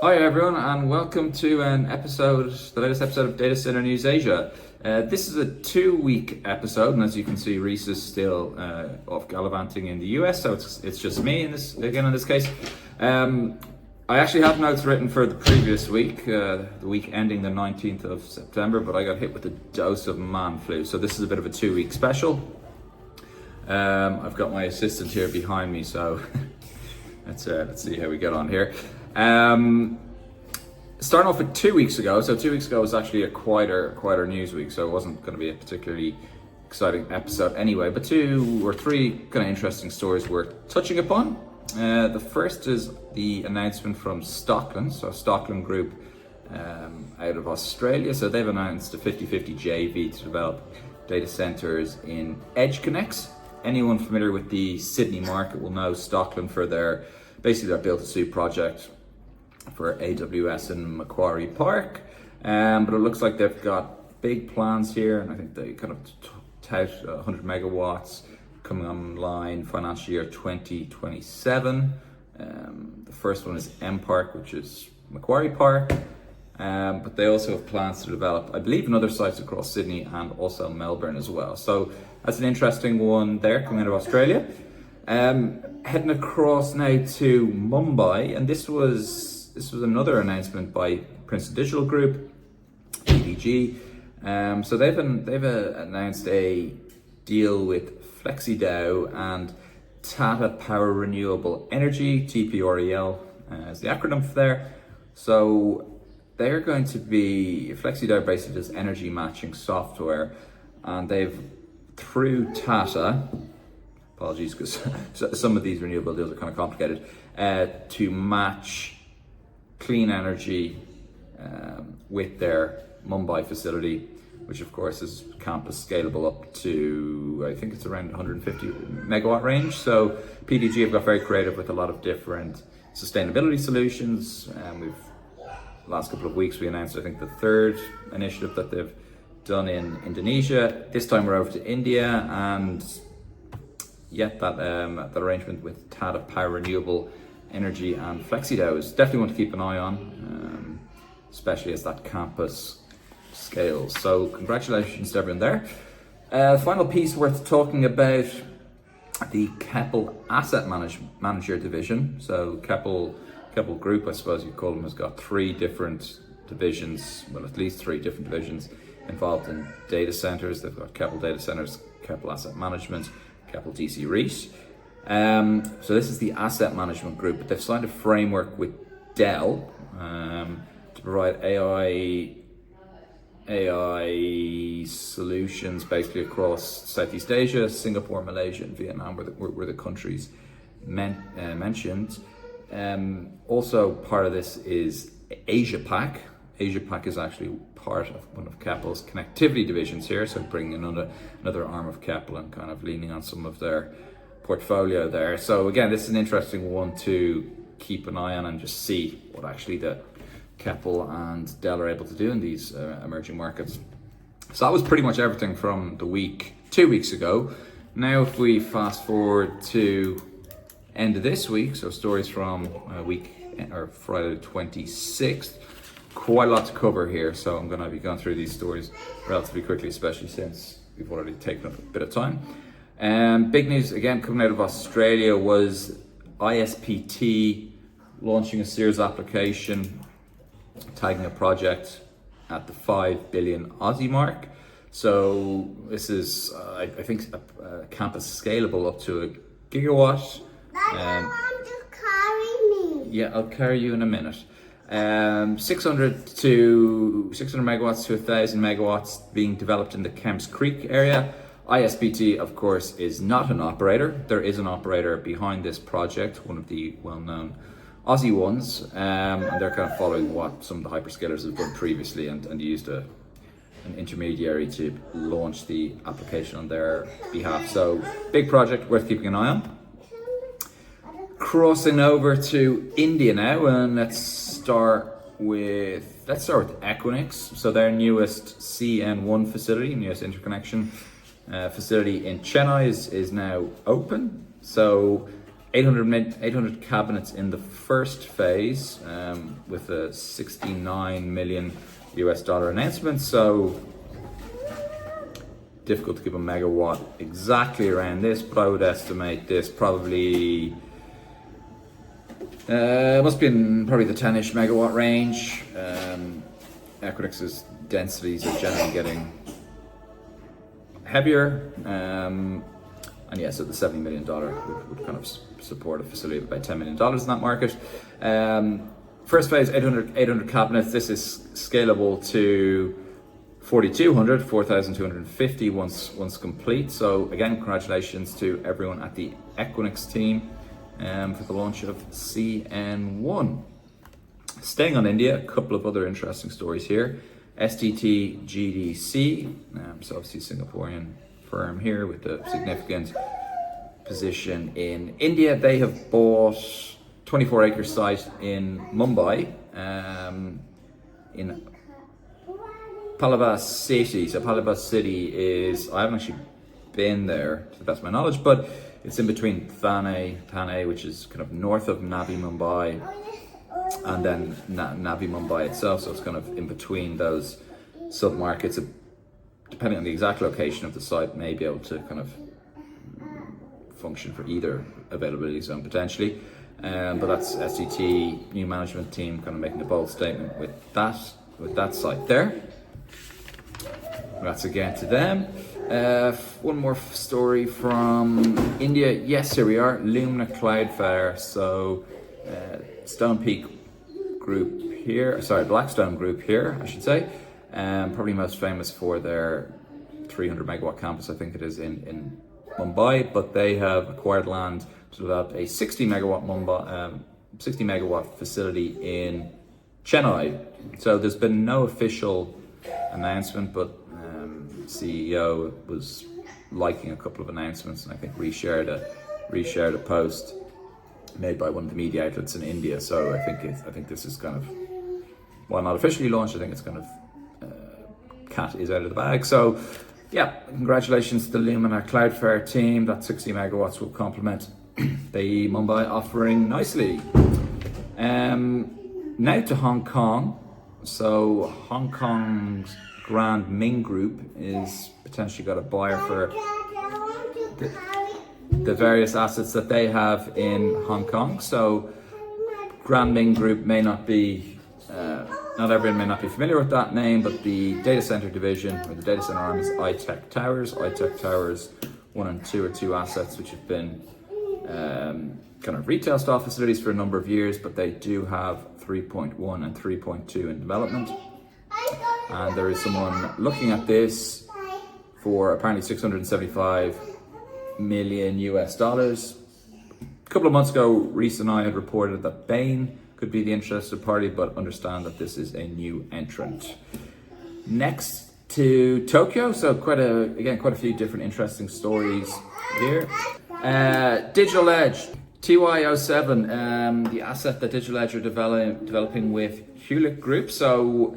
Hi everyone, and welcome to the latest episode of Data Center News Asia. This is a 2-week episode, and as you can see, Reese is still off gallivanting in the US, so it's just me in this case. I actually have notes written for the previous week, the week ending the 19th of September, but I got hit with a dose of man flu, so this is a bit of a 2-week special. I've got my assistant here behind me, so let's see how we get on here. Starting off with 2 weeks ago. So 2 weeks ago was actually a quieter news week, so it wasn't going to be a particularly exciting episode anyway. But 2 or 3 kind of interesting stories worth touching upon. The first is the announcement from Stockland, so Stockland Group out of Australia. So they've announced a 50-50 JV to develop data centers in EdgeConneX. Anyone familiar with the Sydney market will know Stockland for their build-to-suit project for AWS in Macquarie Park, but it looks like they've got big plans here, and I think they kind of tout 100 megawatts coming online financial year 2027. The first one is M Park, which is Macquarie Park, but they also have plans to develop, I believe, in other sites across Sydney and also Melbourne as well. So that's an interesting one there coming out of Australia. Heading across now to Mumbai, and this was another announcement by Princeton Digital Group, PDG. So they've announced a deal with FlexiDAO and Tata Power Renewable Energy, TPREL is the acronym for there. So they're going to be, FlexiDAO basically does energy matching software, and they've, through Tata, apologies because some of these renewable deals are kind of complicated, to match clean energy with their Mumbai facility, which of course is campus scalable up to, I think it's around 150 megawatt range. So PDG have got very creative with a lot of different sustainability solutions. We've, last couple of weeks, we announced, I think, the 3rd initiative that they've done in Indonesia. This time we're over to India, and yet that arrangement with Tata Power Renewable Energy and FlexiDAO is definitely one to keep an eye on, especially as that campus scales. So congratulations to everyone there. Final piece worth talking about, the Keppel Asset Manager division. So Keppel Group, I suppose you call them, has got 3 different divisions, well, at least 3 different divisions involved in data centers. They've got Keppel Data Centers, Keppel Asset Management, Keppel DC REIT. So this is the asset management group, but they've signed a framework with Dell to provide AI solutions basically across Southeast Asia. Singapore, Malaysia and Vietnam were the countries mentioned. Also part of this is APAC. APAC is actually part of one of Keppel's connectivity divisions here, so bringing another arm of Keppel and kind of leaning on some of their portfolio there. So again, this is an interesting one to keep an eye on and just see what actually the Keppel and Dell are able to do in these emerging markets. So that was pretty much everything from the week 2 weeks ago. Now if we fast forward to end of this week, so stories from Friday the 26th, quite a lot to cover here, so I'm going to be going through these stories relatively quickly, especially since we've already taken up a bit of time. Big news again coming out of Australia was ISPT launching a SEARS application, tagging a project at the 5 billion Aussie mark. So this is, I think, a campus scalable up to 1 gigawatt. Mom, just carry me. Yeah, I'll carry you in a minute. 600 megawatts to 1,000 megawatts being developed in the Kemps Creek area. ISPT, of course, is not an operator. There is an operator behind this project, one of the well-known Aussie ones, and they're kind of following what some of the hyperscalers have done previously and used an intermediary to launch the application on their behalf. So big project worth keeping an eye on. Crossing over to India now, and let's start with Equinix. So their newest CN1 facility, newest interconnection facility in Chennai is now open. So 800 cabinets in the first phase, with a $69 million announcement. So difficult to give a megawatt exactly around this, but I would estimate this probably must be in probably the 10-ish megawatt range. Equinix's densities are generally getting heavier, and yeah, so the $70 million would kind of support a facility of about $10 million in that market. First phase, 800 cabinets. This is scalable to 4,250 once complete. So again, congratulations to everyone at the Equinix team for the launch of CN1. Staying on India, a couple of other interesting stories here. STT GDC, so obviously Singaporean firm here with a significant position in India. They have bought 24-acre site in Mumbai, in Palava City. So Palava City is, I haven't actually been there to the best of my knowledge, but it's in between Thane, which is kind of north of Navi Mumbai, and then Navi Mumbai itself. So it's kind of in between those sub-markets. Depending on the exact location of the site, may be able to kind of function for either availability zone potentially. But that's STT, new management team, kind of making a bold statement with that site there. Congrats again to them. One more story from India. Yes, here we are, Lumina CloudInfra. So Blackstone Group here, I should say. Probably most famous for their 300 megawatt campus, I think it is, in Mumbai, but they have acquired land to develop a 60 megawatt facility in Chennai. So there's been no official announcement, but CEO was liking a couple of announcements, and I think reshared a post made by one of the media outlets in India. So I think this is kind of, while not officially launched, I think it's kind of cat is out of the bag. So yeah, congratulations to the Lumina CloudInfra team. That 60 megawatts will complement the Mumbai offering nicely. Now to Hong Kong. So Hong Kong's Grand Ming Group is potentially got a buyer for the various assets that they have in Hong Kong. So Grand Ming Group may not be, not everyone may not be familiar with that name, but the data center division, or the data center arm, is iTech Towers. iTech Towers 1 and 2 are two assets which have been kind of retail style facilities for a number of years, but they do have 3.1 and 3.2 in development. And there is someone looking at this for apparently $675 million. A couple of months ago, Reese and I had reported that Bain could be the interested party, but understand that this is a new entrant. Next to Tokyo, so quite a few different interesting stories here. Digital Edge, TY07, the asset that Digital Edge are developing with Hewlett Group. So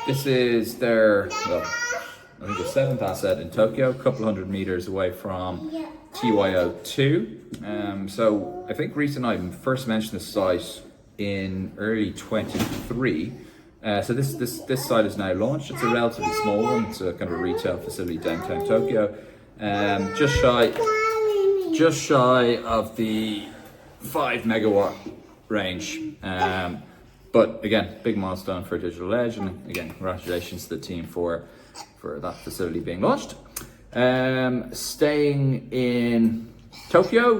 this is their, well, I think the 7th asset in Tokyo, a couple hundred meters away from TY02. So I think Reese and I first mentioned this site in early 23. So this site is now launched. It's a relatively small one. It's a kind of a retail facility downtown Tokyo. Just shy of the 5 megawatt range. But again, big milestone for Digital Edge, and again, congratulations to the team for that facility being launched. Staying in Tokyo,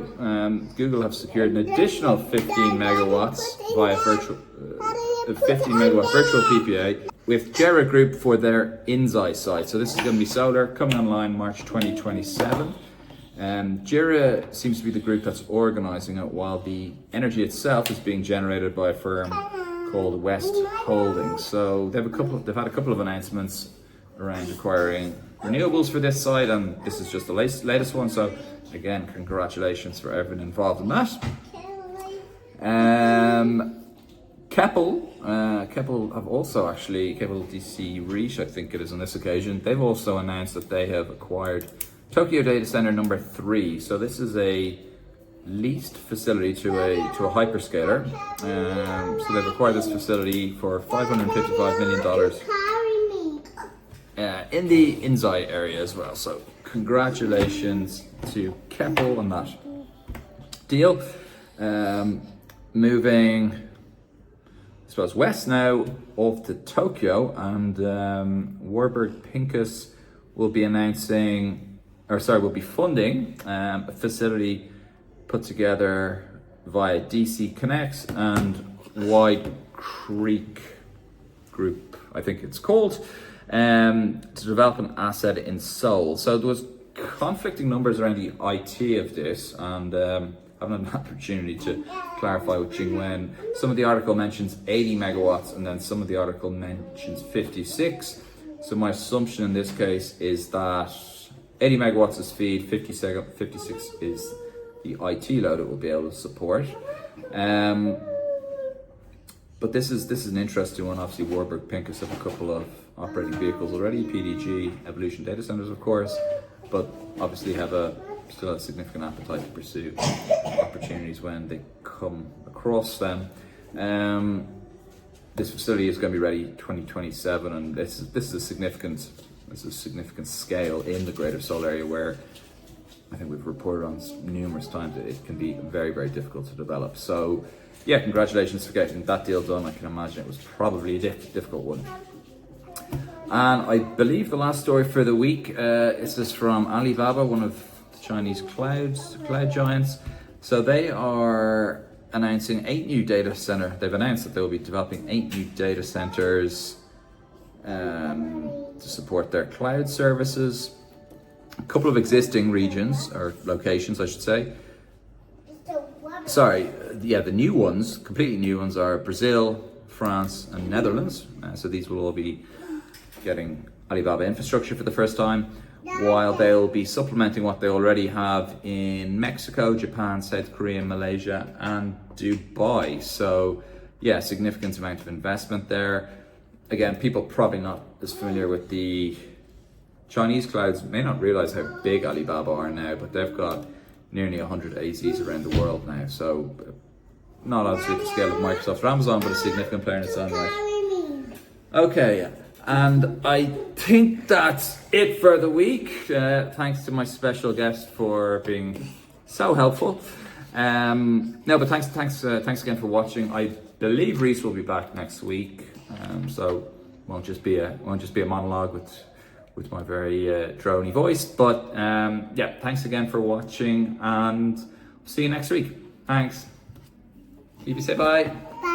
Google have secured an additional 15 megawatts via 15 megawatt virtual PPA with JERA Group for their Inzai site. So this is going to be solar, coming online March 2027. JERA seems to be the group that's organizing it, while the energy itself is being generated by a firm called West Holdings. So they've had a couple of announcements around acquiring renewables for this site, and this is just the latest one. So again, congratulations for everyone involved in that. Keppel have also actually, Keppel DC REIT, I think it is on this occasion, they've also announced that they have acquired Tokyo Data Center number 3. So this is a leased facility to a hyperscaler. So they've acquired this facility for $555 million in the Inzai area as well. So congratulations to Keppel on that deal. Moving, I suppose, west now off to Tokyo, and Warburg Pincus will be will be funding a facility put together via DC ConneX and Wide Creek Group, I think it's called, to develop an asset in Seoul. So there was conflicting numbers around the IT of this, and I haven't had an opportunity to clarify with Jingwen. Some of the article mentions 80 megawatts, and then some of the article mentions 56. So my assumption in this case is that 80 megawatts is feed, 56 is the IT load it will be able to support. But this is an interesting one. Obviously, Warburg Pincus have a couple of operating vehicles already, PDG, Evolution Data Centers, of course, but obviously still have significant appetite to pursue opportunities when they come across them. This facility is going to be ready 2027, and this is a significant scale in the Greater Seoul area, where I think we've reported on numerous times that it can be very, very difficult to develop. So yeah, congratulations for getting that deal done. I can imagine it was probably a difficult one. And I believe the last story for the week is this from Alibaba, one of the Chinese cloud giants. So they are announcing 8 new data center. They've announced that they will be developing 8 new data centers to support their cloud services. A couple of existing regions, or locations I should say. The new ones, completely new ones, are Brazil, France and Netherlands. So these will all be getting Alibaba infrastructure for the first time, while they'll be supplementing what they already have in Mexico, Japan, South Korea, Malaysia and Dubai. So yeah, significant amount of investment there. Again, people probably not as familiar with the Chinese clouds may not realize how big Alibaba are now, but they've got nearly 100 AZs around the world now. So not obviously the scale of Microsoft or Amazon, but a significant player in its own right. Okay, and I think that's it for the week. Thanks to my special guest for being so helpful. But thanks again for watching. I believe Reese will be back next week, so won't just be a monologue with my very drony voice. But thanks again for watching, and see you next week. Thanks. Phoebe, say bye. Bye.